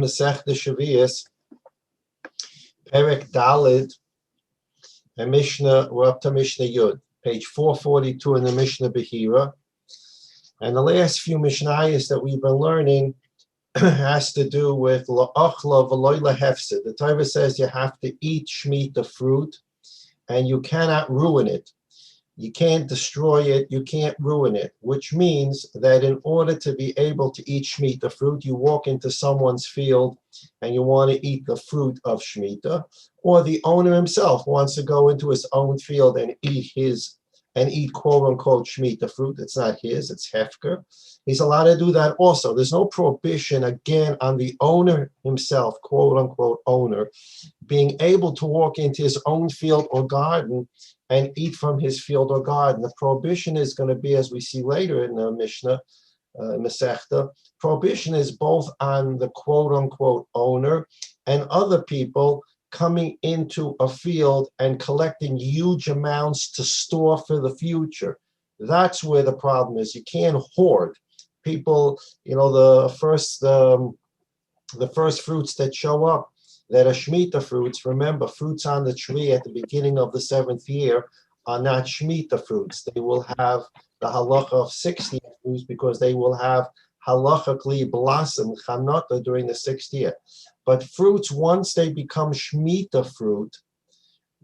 Maseches Shviis, Perek Daled, and Mishnah. We're up to Mishnah Yud, page 442 in the Mishnah Behira. And the last few Mishnayos that we've been learning has to do with la'achla v'loy lahefsid. The Torah says you have to eat Shemitah fruit, and you cannot ruin it. You can't destroy it, you can't ruin it, which means that in order to be able to eat Shemitah fruit, you walk into someone's field and you want to eat the fruit of Shemitah, or the owner himself wants to go into his own field and eat quote unquote Shemitah fruit. It's not his, it's Hefker. He's allowed to do that also. There's no prohibition again on the owner himself, quote unquote owner, being able to walk into his own field or garden and eat from his field or garden. The prohibition is going to be, as we see later in the Mishnah, Masechta, prohibition is both on the quote-unquote owner and other people coming into a field and collecting huge amounts to store for the future. That's where the problem is. You can't hoard. People, the first fruits that show up that are Shemitah fruits, remember, fruits on the tree at the beginning of the 7th year are not Shemitah fruits. They will have the halacha of 60 fruits because they will have halachically blossom chanata during the 6th year. But fruits, once they become Shemitah fruit,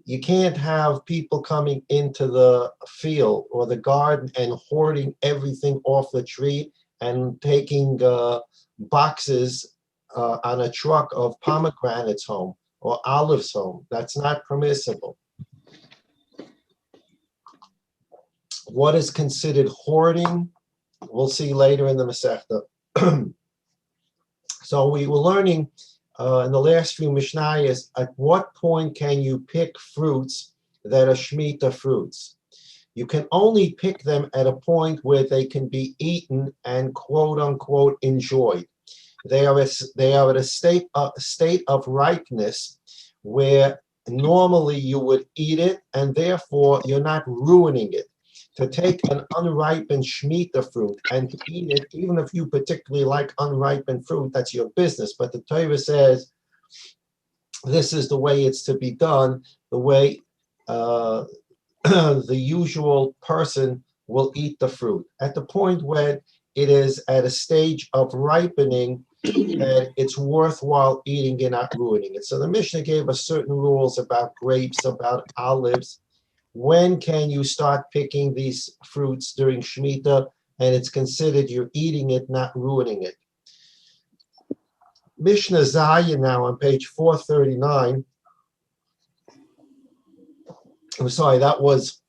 you can't have people coming into the field or the garden and hoarding everything off the tree and taking boxes on a truck of pomegranates home or olives home. That's not permissible. What is considered hoarding, we'll see later in the Masechta. So we were learning in the last few Mishnayos, at what point can you pick fruits that are Shemitah fruits? You can only pick them at a point where they can be eaten and quote unquote enjoyed. They are at a state of ripeness where normally you would eat it and therefore you're not ruining it. To take an unripened Shemitah fruit and to eat it, even if you particularly like unripened fruit, that's your business. But the Torah says this is the way it's to be done, the way the usual person will eat the fruit. At the point when it is at a stage of ripening, and it's worthwhile eating and not ruining it. So the Mishnah gave us certain rules about grapes, about olives. When can you start picking these fruits during Shemitah, and it's considered you're eating it, not ruining it. Mishnah Zayin now on page 439. I'm sorry, that was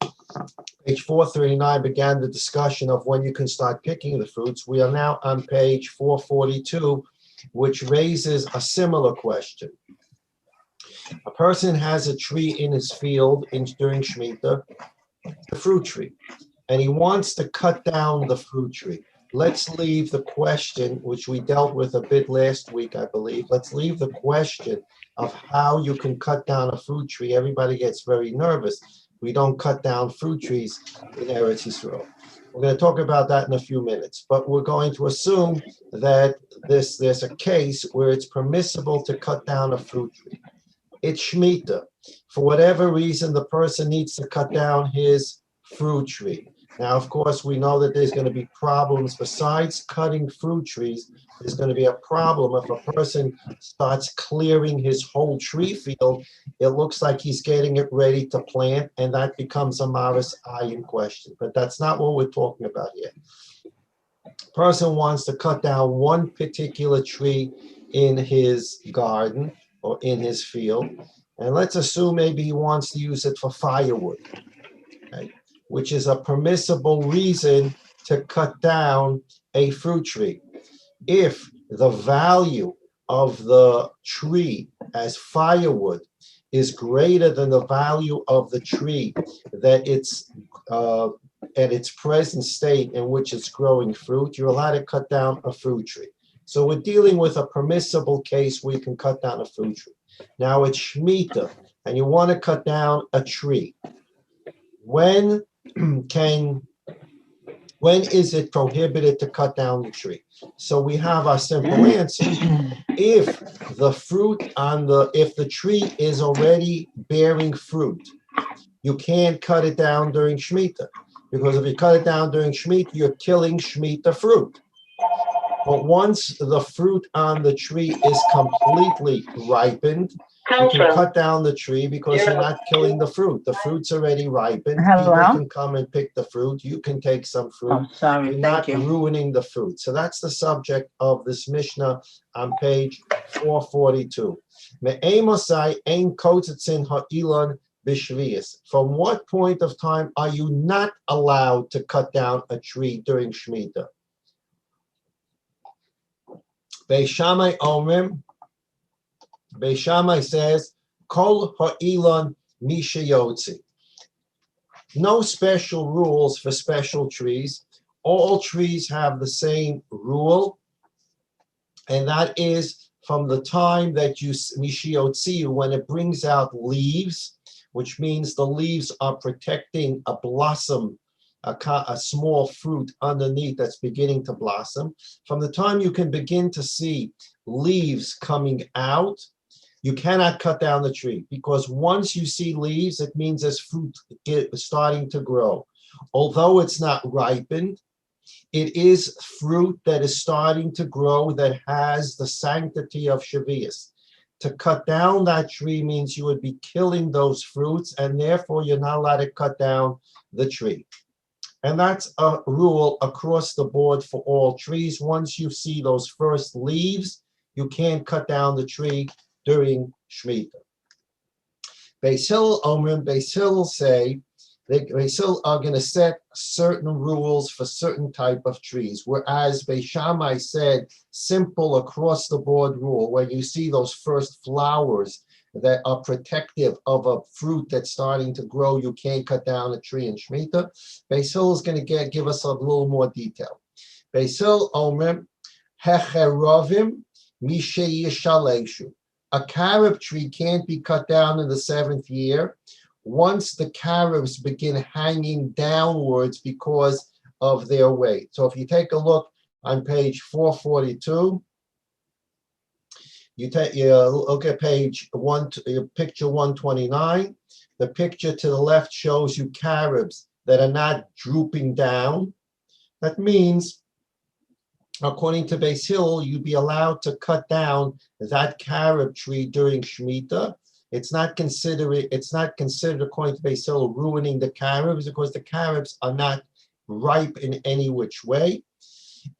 page 439 began the discussion of when you can start picking the fruits. We are now on page 442, which raises a similar question. A person has a tree in his field during Shemitah, a fruit tree, and he wants to cut down the fruit tree. Let's leave the question, which we dealt with a bit last week, I believe. Let's leave the question of how you can cut down a fruit tree. Everybody gets very nervous. We don't cut down fruit trees in Eretz Yisrael. We're going to talk about that in a few minutes, but we're going to assume that there's a case where it's permissible to cut down a fruit tree. It's Shemitah. For whatever reason, the person needs to cut down his fruit tree. Now, of course, we know that there's going to be problems. Besides cutting fruit trees, there's going to be a problem if a person starts clearing his whole tree field. It looks like he's getting it ready to plant, and that becomes a Maris Ayin question. But that's not what we're talking about here. Person wants to cut down one particular tree in his garden or in his field, and let's assume maybe he wants to use it for firewood, okay, which is a permissible reason to cut down a fruit tree. If the value of the tree as firewood is greater than the value of the tree that it's at its present state in which it's growing fruit, you're allowed to cut down a fruit tree. So we're dealing with a permissible case where you can cut down a fruit tree. Now it's Shemitah, and you want to cut down a tree. When When is it prohibited to cut down the tree? So we have our simple answer. If the tree is already bearing fruit, you can't cut it down during Shemitah. Because if you cut it down during Shemitah, you're killing Shemitah fruit. But once the fruit on the tree is completely ripened, you can cut down the tree because you're not killing the fruit. The fruit's already ripened. People can come and pick the fruit. You can take some fruit. Oh, sorry. You're Thank not you. ruining the fruit. So that's the subject of this Mishnah on page 442. Me'emosai ein kotzetzin ha'ilon b'shviis. From what point of time are you not allowed to cut down a tree during Shemitah? Beis Shammai Omrim, Beis Shammai says, Kol ha'ilon mishayotzi. No special rules for special trees. All trees have the same rule, and that is from the time that you mishayotzi, when it brings out leaves, which means the leaves are protecting a blossom, a small fruit underneath that's beginning to blossom. From the time you can begin to see leaves coming out, you cannot cut down the tree, because once you see leaves, it means there's fruit starting to grow. Although it's not ripened, it is fruit that is starting to grow that has the sanctity of Shviis. To cut down that tree means you would be killing those fruits, and therefore you're not allowed to cut down the tree. And that's a rule across the board for all trees. Once you see those first leaves, you can't cut down the tree during Shemitah. Beis Hillel Omrim, Beis Hillel say, Beis Hillel are going to set certain rules for certain type of trees, whereas Beis Shammai said simple across the board rule. When you see those first flowers that are protective of a fruit that's starting to grow, you can't cut down a tree in Shemitah. Beis Hillel is going to give us a little more detail. Beis Hillel Omrim, Hecherovim Misheyishaleshu. A carob tree can't be cut down in the 7th year once the carobs begin hanging downwards because of their weight. So if you take a look on page 442, you look at page picture 129. The picture to the left shows you carobs that are not drooping down. That means, according to Beis Hillel, you'd be allowed to cut down that carob tree during Shemitah. It's not considered, according to Beis Hillel, ruining the carobs, because the carobs are not ripe in any which way.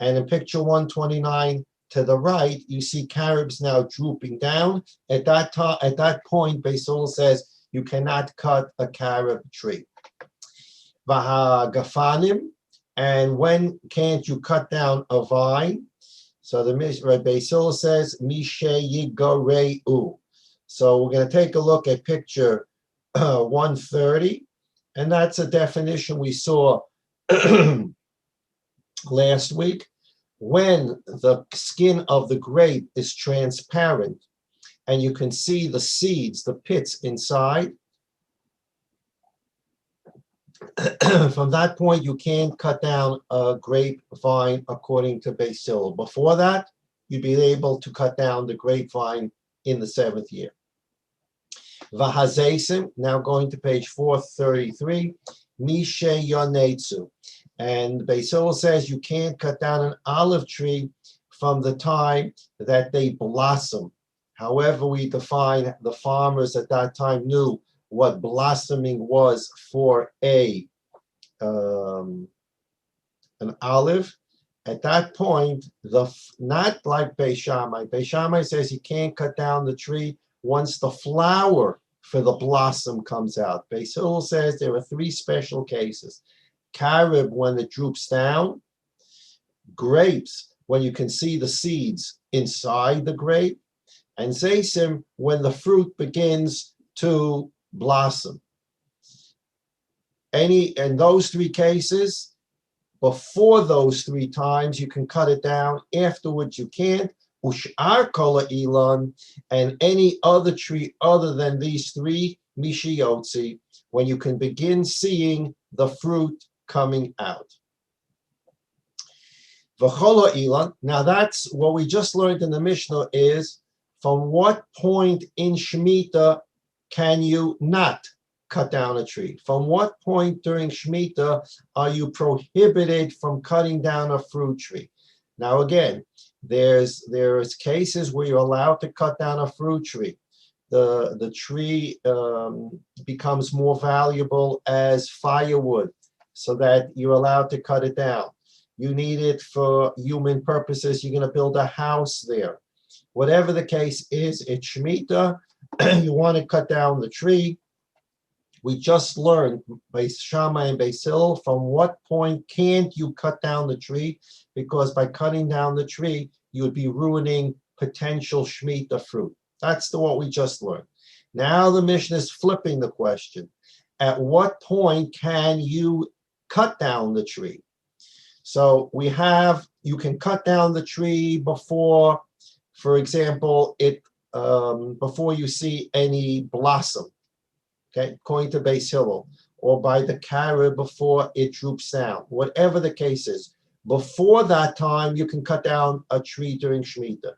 And in picture 129 to the right, you see carobs now drooping down. At that point, Beis Hillel says you cannot cut a carob tree. V'hagafanim. And when can't you cut down a vine? So the Beis Hillel says, Mishe Yigoreu. So we're going to take a look at picture 130, and that's a definition we saw last week. When the skin of the grape is transparent and you can see the seeds, the pits inside, from that point, you can't cut down a grapevine according to Beis Hillel. Before that, you'd be able to cut down the grapevine in the 7th year. Vahazesim, now going to page 433, Mishe Yonetsu. And Beis Hillel says you can't cut down an olive tree from the time that they blossom. However, we define, the farmers at that time knew what blossoming was for an olive. At that point, not like Beis Shammai. Beis Shammai says you can't cut down the tree once the flower for the blossom comes out. Beis Hillel says there are 3 special cases. Carob, when it droops down. Grapes, when you can see the seeds inside the grape. And Zaysim, when the fruit begins to blossom. In those 3 cases, before those 3 times, you can cut it down. Afterwards, you can't. Ush'ar kola ilan, and any other tree other than these 3, mishiyotzi, when you can begin seeing the fruit coming out. V'cholo ilan. Now that's what we just learned in the Mishnah is from what point in Shemitah can you not cut down a tree? From what point during Shemitah are you prohibited from cutting down a fruit tree? Now again, there's cases where you're allowed to cut down a fruit tree. The tree becomes more valuable as firewood, so that you're allowed to cut it down. You need it for human purposes. You're going to build a house there. Whatever the case is, it's Shemitah. You want to cut down the tree. We just learned, Beis Shammai and Beis Hillel, from what point can't you cut down the tree? Because by cutting down the tree, you would be ruining potential Shemitah fruit. That's what we just learned. Now the Mishnah is flipping the question. At what point can you cut down the tree? So we have, you can cut down the tree before, for example, before you see any blossom, okay, according to Beis Hillel, or by the carrot before it droops down. Whatever the case is, before that time, you can cut down a tree during Shemitah.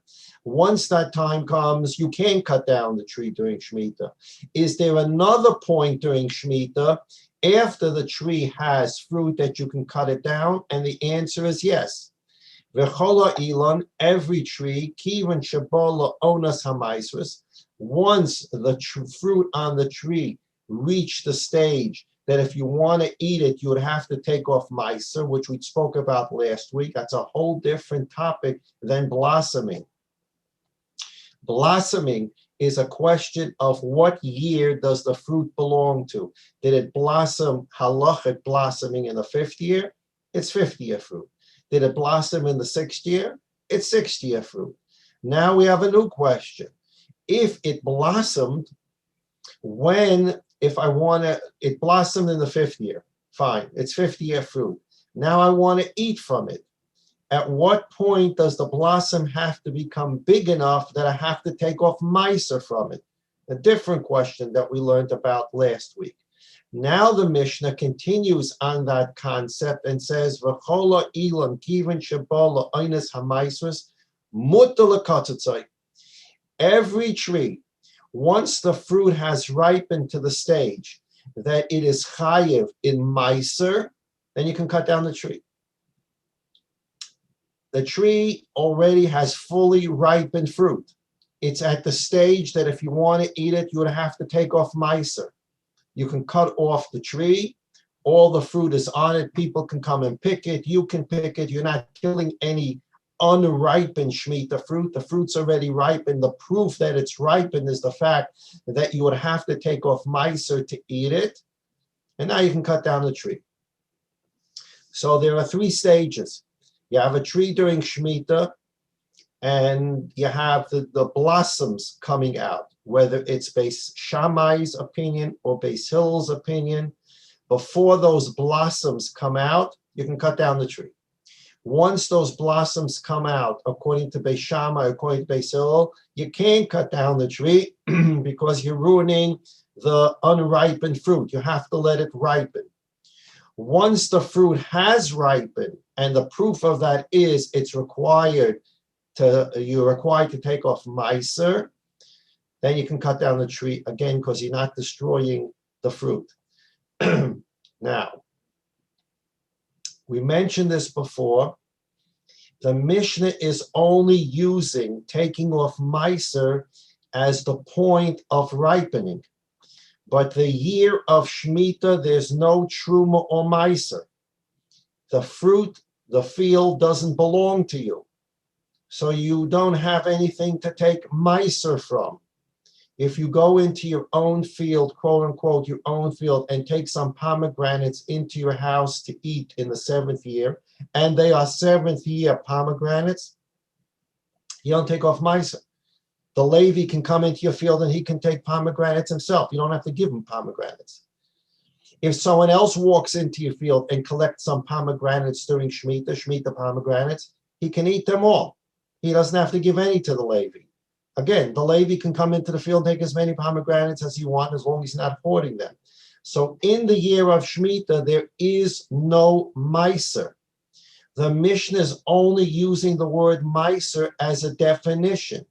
Once that time comes, you can't cut down the tree during Shemitah. Is there another point during Shemitah after the tree has fruit that you can cut it down? And the answer is yes. V'chola ilan, every tree, kivan shabola onas hamaisrus, once the fruit on the tree reached the stage that if you want to eat it, you would have to take off meiser, which we spoke about last week. That's a whole different topic than blossoming. Blossoming is a question of what year does the fruit belong to. Did it blossom halachic blossoming in the 5th year? It's 5th year fruit. Did it blossom in the 6th year? It's 6th year fruit. Now we have a new question. If it blossomed it blossomed in the 5th year, fine, it's 5th year fruit. Now I want to eat from it. At what point does the blossom have to become big enough that I have to take off meiser from it? A different question that we learned about last week. Now the Mishnah continues on that concept and says, "V'chola ilan kivan shabola oines hamaisrus mutar lekatzatzai." Every tree, once the fruit has ripened to the stage that it is chayiv in meiser, then you can cut down the tree. The tree already has fully ripened fruit. It's at the stage that if you want to eat it, you would have to take off meiser. You can cut off the tree. All the fruit is on it. People can come and pick it. You can pick it. You're not killing any unripened Shemitah fruit. The fruit's already ripened. The proof that it's ripened is the fact that you would have to take off meiser to eat it. And now you can cut down the tree. So there are 3 stages. You have a tree during Shemitah, and you have the blossoms coming out, whether it's Beis Shammai's opinion or Beis Hillel's opinion. Before those blossoms come out, you can cut down the tree. Once those blossoms come out, according to Beis Shammai, according to Beis Hillel, you can't cut down the tree because you're ruining the unripened fruit. You have to let it ripen. Once the fruit has ripened, and the proof of that is you're required to take off meiser, then you can cut down the tree again because you're not destroying the fruit. Now, we mentioned this before. The Mishnah is only using taking off meiser as the point of ripening. But the year of Shemitah, there's no truma or meiser. The fruit, the field doesn't belong to you. So you don't have anything to take meiser from. If you go into your own field, quote unquote, your own field, and take some pomegranates into your house to eat in the 7th year, and they are 7th year pomegranates, you don't take off meiser. The Levi can come into your field and he can take pomegranates himself. You don't have to give him pomegranates. If someone else walks into your field and collects some pomegranates during Shemitah pomegranates, he can eat them all. He doesn't have to give any to the Levi. Again, the Levi can come into the field, take as many pomegranates as he wants, as long as he's not hoarding them. So in the year of Shemitah, there is no meiser. The Mishnah is only using the word Meiser as a definition.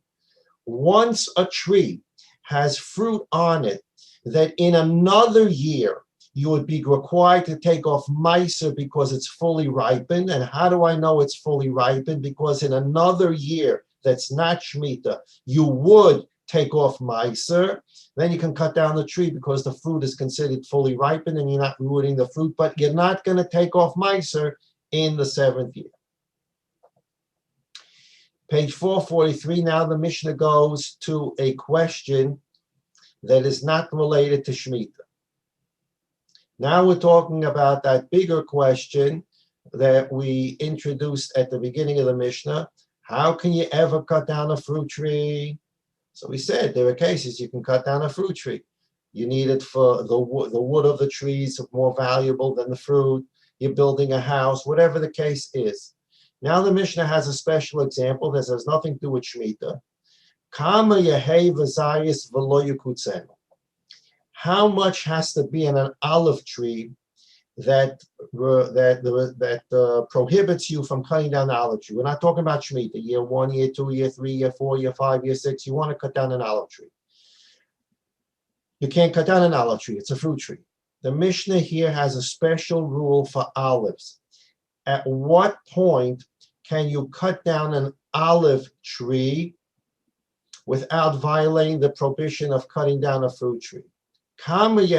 Once a tree has fruit on it that in another year you would be required to take off Meiser because it's fully ripened. And how do I know it's fully ripened? Because in another year that's not Shemitah, you would take off Meiser. Then you can cut down the tree because the fruit is considered fully ripened and you're not ruining the fruit, but you're not going to take off Meiser in the 7th year. Page 443, now the Mishnah goes to a question that is not related to Shemitah. Now we're talking about that bigger question that we introduced at the beginning of the Mishnah. How can you ever cut down a fruit tree? So we said there are cases you can cut down a fruit tree. You need it for the wood of the trees is more valuable than the fruit. You're building a house, whatever the case is. Now the Mishnah has a special example that has nothing to do with Shemitah. Kama yehei v'zayis v'lo yukutzenu. How much has to be in an olive tree that prohibits you from cutting down the olive tree? We're not talking about Shemitah, year 1, year 2, year 3, year 4, year 5, year 6. You want to cut down an olive tree. You can't cut down an olive tree. It's a fruit tree. The Mishnah here has a special rule for olives. At what point can you cut down an olive tree without violating the prohibition of cutting down a fruit tree? How many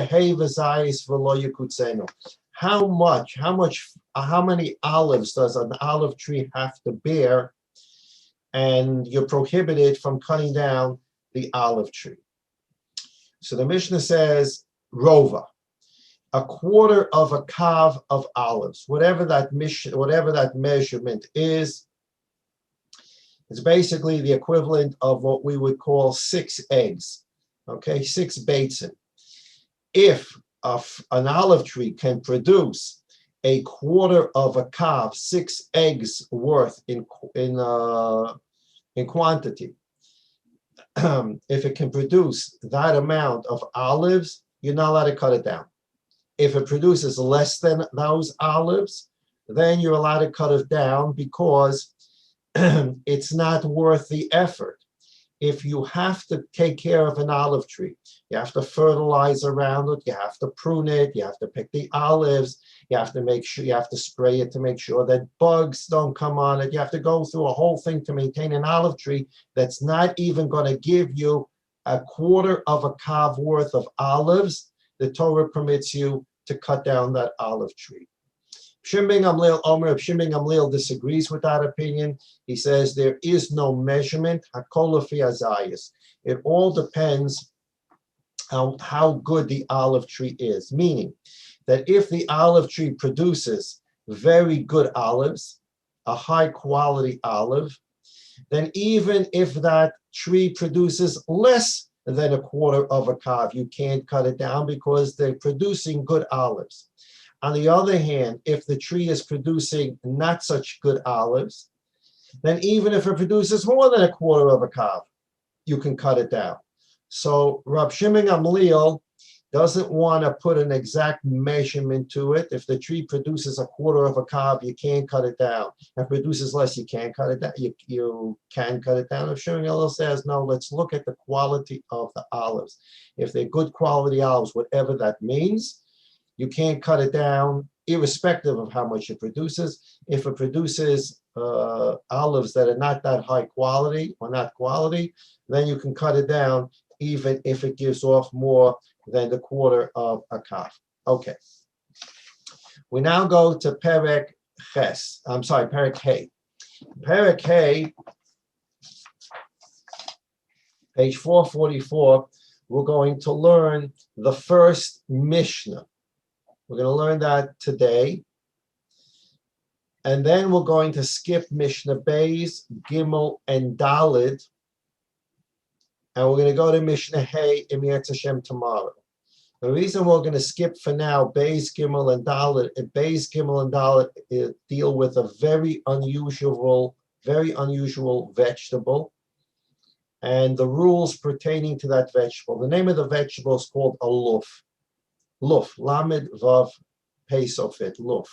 olives does an olive tree have to bear? And you're prohibited from cutting down the olive tree. So the Mishnah says, Rova, a quarter of a kav of olives, whatever that measurement is, it's basically the equivalent of what we would call 6 eggs, okay, 6 beitzim. If an olive tree can produce a quarter of a kav, 6 eggs worth in quantity, if it can produce that amount of olives, you're not allowed to cut it down. If it produces less than those olives, then you're allowed to cut it down because it's not worth the effort. If you have to take care of an olive tree, you have to fertilize around it, you have to prune it, you have to pick the olives, you have to make sure, you have to spray it to make sure that bugs don't come on it. You have to go through a whole thing to maintain an olive tree that's not even going to give you a quarter of a kav worth of olives. The Torah permits you to cut down that olive tree. Shimon ben Gamliel disagrees with that opinion. He says there is no measurement. Hakol lefi hazayis. It all depends on how good the olive tree is. Meaning that if the olive tree produces very good olives, a high quality olive, then even if that tree produces less than a quarter of a kav, you can't cut it down because they're producing good olives. On the other hand, if the tree is producing not such good olives, then even if it produces more than a quarter of a kav, you can cut it down. So Rab Shimon Gamliel doesn't want to put an exact measurement to it. If the tree produces a quarter of a kav, you can't cut it down. If it produces less, you can't cut it down. You can cut it down. If Shimon Gamliel says, no, let's look at the quality of the olives. If they're good quality olives, whatever that means, you can't cut it down irrespective of how much it produces. If it produces olives that are not that high quality or not quality, then you can cut it down even if it gives off more than the quarter of a kav. Okay. We now go to Perek Ches. Perek Hey. Perek Hey, page 444, we're going to learn the first Mishnah. We're going to learn that today. And then we're going to skip Mishnah Beis, Gimel, and Daled. And we're going to go to Mishnah Hey, Emir Hashem, tomorrow. The reason we're going to skip for now Beis, Gimel, and Daled, Beis, Gimel, and Daled deal with a very unusual vegetable and the rules pertaining to that vegetable. The name of the vegetable is called a luf. Luf, Lamed Vav Pei Sofet, luf.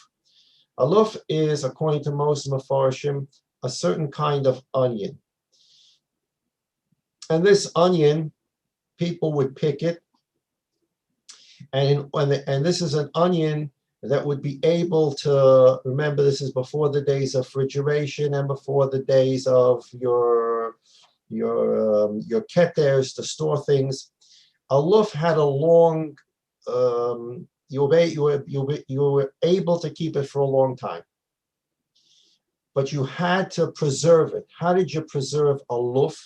Aluf is, according to most Mefarshim, a certain kind of onion. And this onion, people would pick it, and this is an onion that would be able to, remember, this is before the days of refrigeration and before the days of your keters to store things. Aluf had a long, you were able to keep it for a long time, but you had to preserve it. How did you preserve aluf?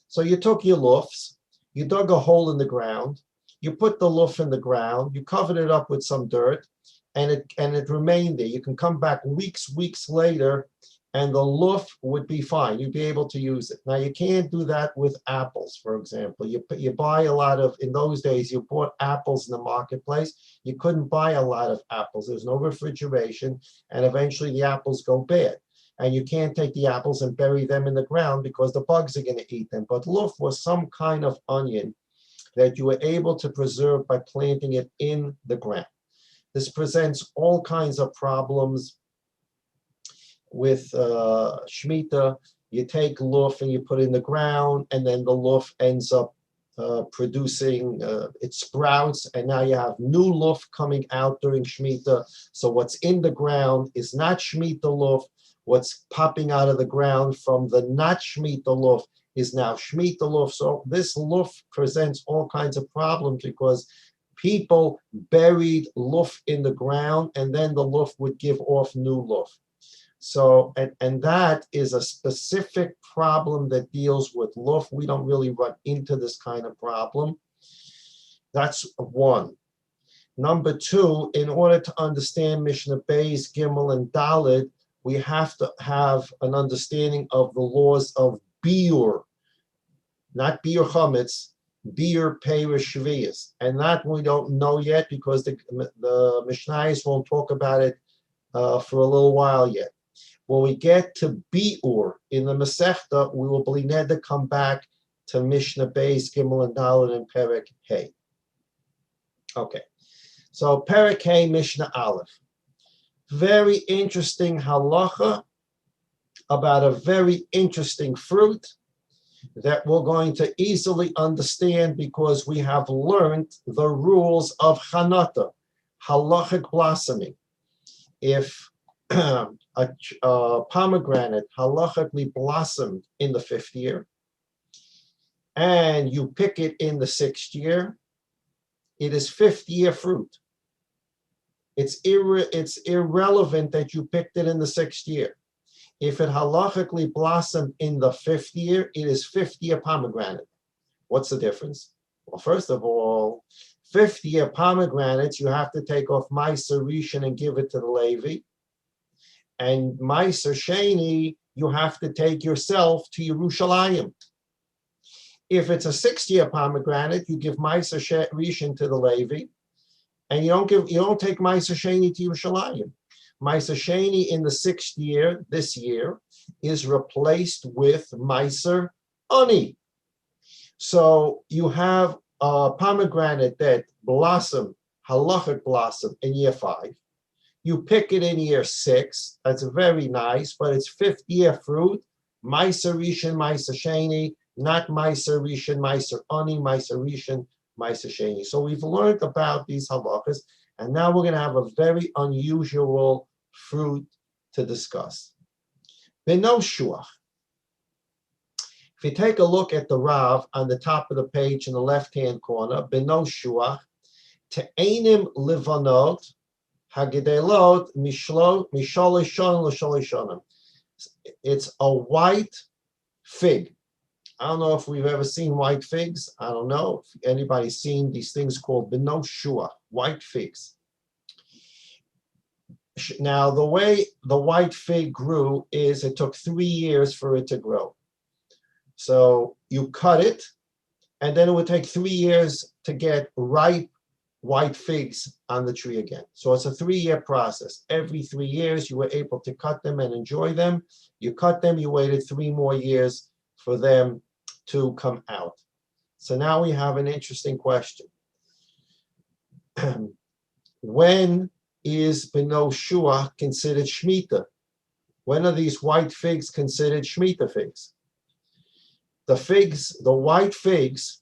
So you took your lufs, you dug a hole in the ground, you put the luf in the ground, you covered it up with some dirt, and it remained there. You can come back weeks later, and the luf would be fine. You'd be able to use it. Now, you can't do that with apples, for example. You buy a lot of, in those days, you bought apples in the marketplace. You couldn't buy a lot of apples. There's no refrigeration, and eventually the apples go bad. And you can't take the apples and bury them in the ground because the bugs are going to eat them. But luf was some kind of onion that you were able to preserve by planting it in the ground. This presents all kinds of problems with Shemitah. You take luf and you put it in the ground, and then the luf ends up producing, it sprouts, and now you have new luf coming out during Shemitah. So what's in the ground is not Shemitah luf. What's popping out of the ground from the not Shemitah luf is now Shemitah luf. So this luf presents all kinds of problems because people buried luf in the ground, and then the luf would give off new luf. So, and that is a specific problem that deals with luf. We don't really run into this kind of problem. That's one. Number two, in order to understand Mishnah Beis, Gimel, and Daled, we have to have an understanding of the laws of Biur, not Biur Chametz, Biur Perish Shviis. And that we don't know yet because the Mishnayos won't talk about it for a little while yet. When we get to Biur in the Masechta, we will be need to come back to Mishnah Beis, Gimel, and Daled, and Perek Hey. Okay, so Perek Hey, Mishnah Aleph. Very interesting halacha about a very interesting fruit that we're going to easily understand because we have learned the rules of Chanata, halachic blossoming. If a pomegranate halachically blossomed in the 5th year, and you pick it in the 6th year, it is 5th year fruit. It's irrelevant that you picked it in the 6th year. If it halachically blossomed in the 5th year, it is 5th year pomegranate. What's the difference? Well, first of all, 5th year pomegranates, you have to take off Meiser Rishon and give it to the Levi. And Meiser Sheni, you have to take yourself to Yerushalayim. If it's a 6th year pomegranate, you give Meiser Rishon to the Levi. And you don't take Meiser Sheni to Yerushalayim. Meiser Sheni in the 6th year, this year, is replaced with Meiser Ani. So you have a pomegranate that blossom, halachic blossom in year 5. You pick it in year 6. That's very nice, but it's 5th year fruit. Meiser Rishon, Meiser Sheni, not Meiser Rishon, Meiser Ani, Meiser Rishon, Meiser Sheni. So we've learned about these halachas, and now we're going to have a very unusual fruit to discuss. Beno Shuach. If you take a look at the Rav on the top of the page in the left-hand corner, Beno Shuach, Te'enim Livanot, Hagedelot, Misholishon L'Sholishonim. It's a white fig. I don't know if we've ever seen white figs. I don't know if anybody's seen these things called Beno Shuach, white figs. Now, the way the white fig grew is it took 3 years for it to grow. So you cut it, and then it would take 3 years to get ripe white figs on the tree again. So it's a 3-year process. Every 3 years, you were able to cut them and enjoy them. You cut them, you waited 3 more years for them to come out. So now we have an interesting question. When is beno shuach considered Shemitah? When are these white figs considered Shemitah figs? The white figs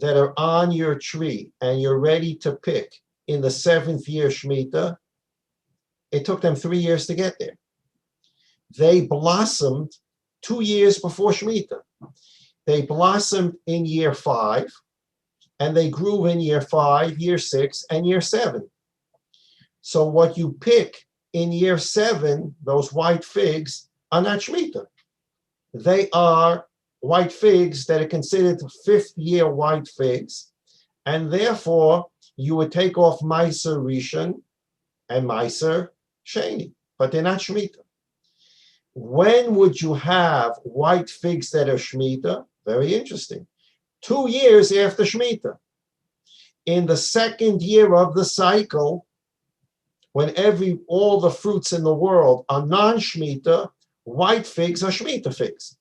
that are on your tree and you're ready to pick in the 7th year Shemitah, it took them 3 years to get there. They blossomed 2 years before Shemitah. They blossomed in year 5, and they grew in year 5, year 6, and year 7. So what you pick in year 7, those white figs, are not Shemitah. They are white figs that are considered 5th year white figs, and therefore you would take off Meiser Rishon and Meiser Sheni, but they're not Shemitah. When would you have white figs that are Shemitah? Very interesting. 2 years after Shemitah. In the 2nd year of the cycle, when all the fruits in the world are non-Shemitah, white figs are Shemitah figs.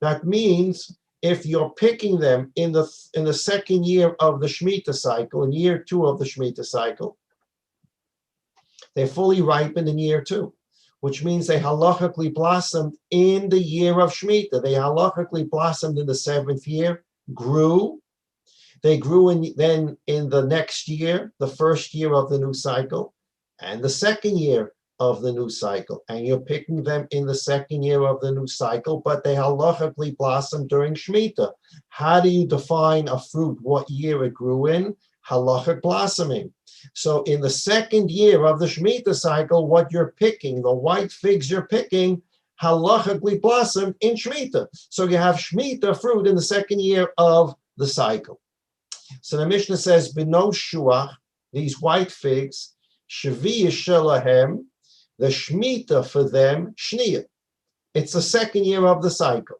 That means if you're picking them in the 2nd year of the Shemitah cycle, in year 2 of the Shemitah cycle, they're fully ripened in year 2, which means they halachically blossomed in the year of Shemitah. They halachically blossomed in the 7th year, grew. They grew then in the next year, the 1st year of the new cycle, and the 2nd year of the new cycle. And you're picking them in the 2nd year of the new cycle, but they halachically blossomed during Shemitah. How do you define a fruit? What year it grew in? Halachic blossoming. So in the 2nd year of the Shemitah cycle, what you're picking, the white figs you're picking, halachically blossomed in Shemitah. So you have Shemitah fruit in the 2nd year of the cycle. So the Mishnah says, beno shuach, these white figs, Shviis shelahem, the Shemitah for them, Shniya. It's the 2nd year of the cycle.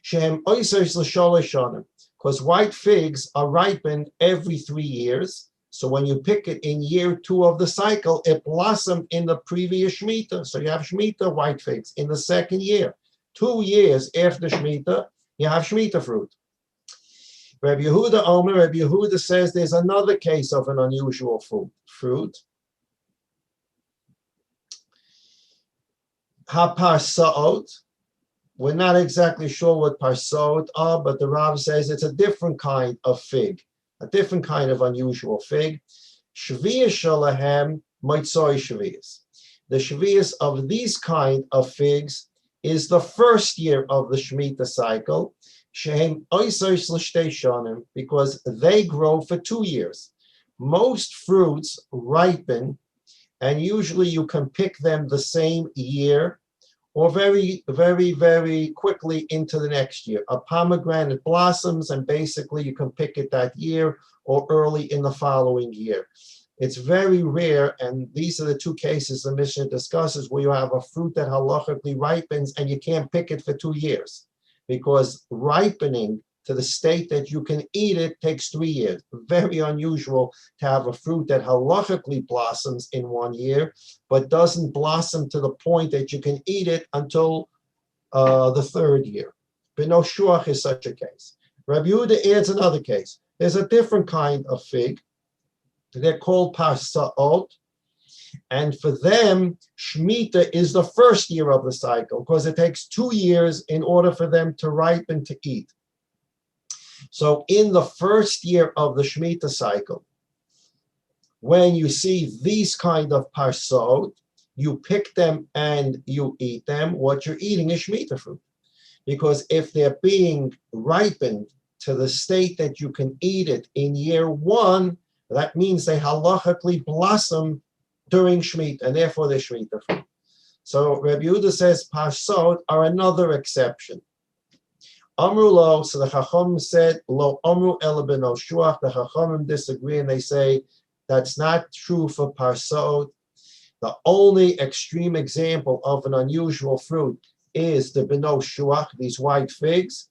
Shehem oisers l'sholosh shanim, because white figs are ripened every 3 years. So when you pick it in year 2 of the cycle, it blossomed in the previous Shemitah. So you have Shemitah white figs in the 2nd year. 2 years after Shemitah, you have Shemitah fruit. Rabbi Yehuda says there's another case of an unusual fruit. Ha-parsaot. We're not exactly sure what parsaot are, but the Rav says it's a different kind of fig, a different kind of unusual fig. Shviis shalahem moitzoi shviis. The shviis of these kind of figs is the 1st year of the Shemitah cycle, shehem oisos l'shtei shanim, because they grow for 2 years. Most fruits ripen, and usually you can pick them the same year or very, very, very quickly into the next year. A pomegranate blossoms, and basically you can pick it that year or early in the following year. It's very rare, and these are the 2 cases the Mishnah discusses, where you have a fruit that halachically ripens and you can't pick it for 2 years, because ripening to the state that you can eat it takes 3 years. Very unusual to have a fruit that halachically blossoms in 1 year, but doesn't blossom to the point that you can eat it until the 3rd year. Beno shuach is such a case. Rabbi Yehuda adds another case. There's a different kind of fig. They're called parsaot. And for them, Shemitah is the 1st year of the cycle, because it takes 2 years in order for them to ripen to eat. So in the 1st year of the Shemitah cycle, when you see these kind of parsaot, you pick them and you eat them. What you're eating is Shemitah fruit. Because if they're being ripened to the state that you can eat it in year 1, that means they halachically blossom during Shemitah, and therefore they're Shemitah fruit. So Rabbi Yehuda says parsaot are another exception. Amru lo, so the Chacham said, lo amru ela beno shuach. The Chachamim disagree, and they say that's not true for parsaot. The only extreme example of an unusual fruit is the beno shuach, these white figs.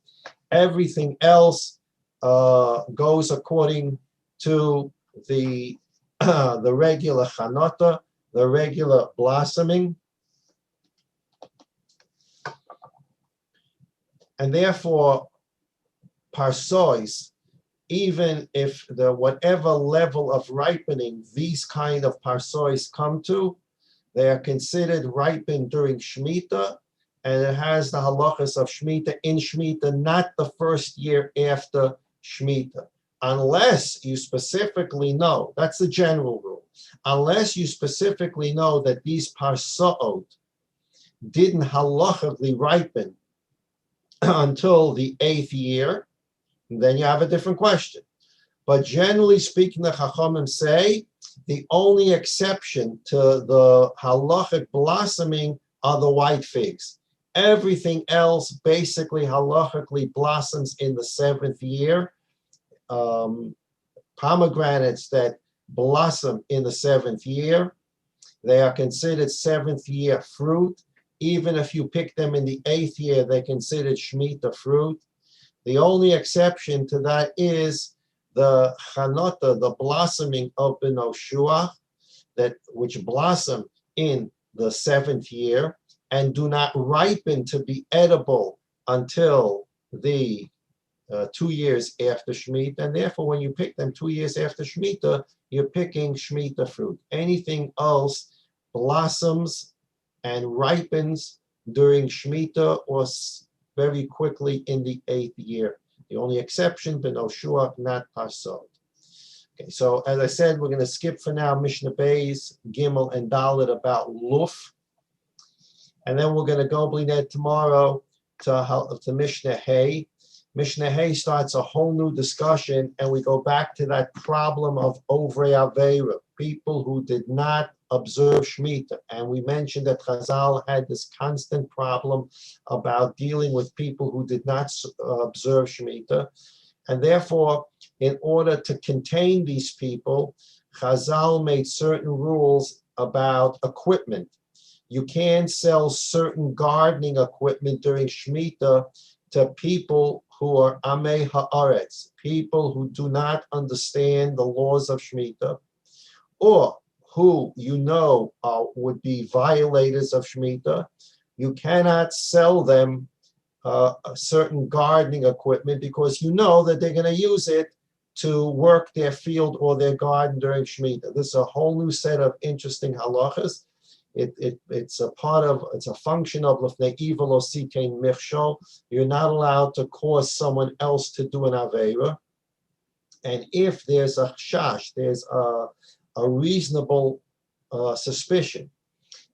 Everything else goes according to the regular chanata, the regular blossoming. And therefore, parsois even if the whatever level of ripening these kind of parsois come to, they are considered ripened during Shemitah, and it has the halachas of Shemitah in Shemitah, not the first year after Shemitah. Unless you specifically know, that's the general rule, unless you specifically know that these parsoot didn't halachically ripen until the 8th year, then you have a different question. But generally speaking, the Chachamim say the only exception to the halachic blossoming are the white figs. Everything else basically halachically blossoms in the 7th year. Pomegranates that blossom in the 7th year, they are considered 7th year fruit. Even if you pick them in the 8th year, they're considered Shemitah fruit. The only exception to that is the chanota, the blossoming of B'no Shuach, which blossom in the 7th year and do not ripen to be edible until the 2 years after Shemitah. And therefore, when you pick them 2 years after Shemitah, you're picking Shemitah fruit. Anything else blossoms and ripens during Shemitah or very quickly in the 8th year. The only exception, B'no Shuach, not Parsot. Okay, so as I said, we're going to skip for now Mishnah Beis, Gimel, and Dalet about Luf. And then we're going to go Blined tomorrow to Mishnah Hay. Mishnah Hay starts a whole new discussion, and we go back to that problem of Ovrei Aveira, people who did not observe Shemitah. And we mentioned that Chazal had this constant problem about dealing with people who did not observe Shemitah. And therefore, in order to contain these people, Chazal made certain rules about equipment. You can't sell certain gardening equipment during Shemitah to people who are Amei Haaretz, people who do not understand the laws of Shemitah, or who you know would be violators of Shemitah. You cannot sell them certain gardening equipment because you know that they're going to use it to work their field or their garden during Shemitah. This is a whole new set of interesting halachas. It's a function of Lefnei Evil or Sitein Michshol. You're not allowed to cause someone else to do an Aveira. And if there's a chash, there's a reasonable suspicion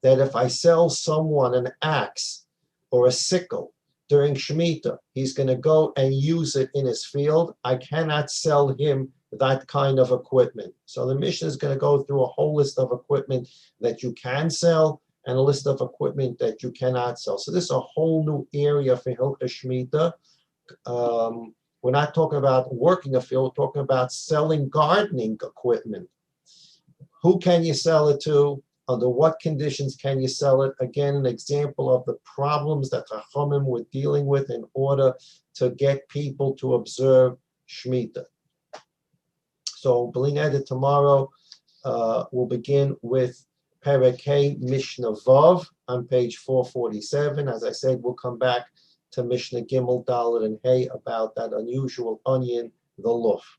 that if I sell someone an axe or a sickle during Shemitah, he's going to go and use it in his field, I cannot sell him that kind of equipment. So the Mishnah is going to go through a whole list of equipment that you can sell and a list of equipment that you cannot sell. So this is a whole new area for Hilchah Shemitah. We're not talking about working a field, we're talking about selling gardening equipment. Who can you sell it to? Under what conditions can you sell it? Again, an example of the problems that Chachamim were dealing with in order to get people to observe Shemitah. So, B'lined tomorrow, we'll begin with Perek Hey Mishnah Vav on page 447. As I said, we'll come back to Mishnah Gimel, Dalet, and Hey about that unusual onion, the luf.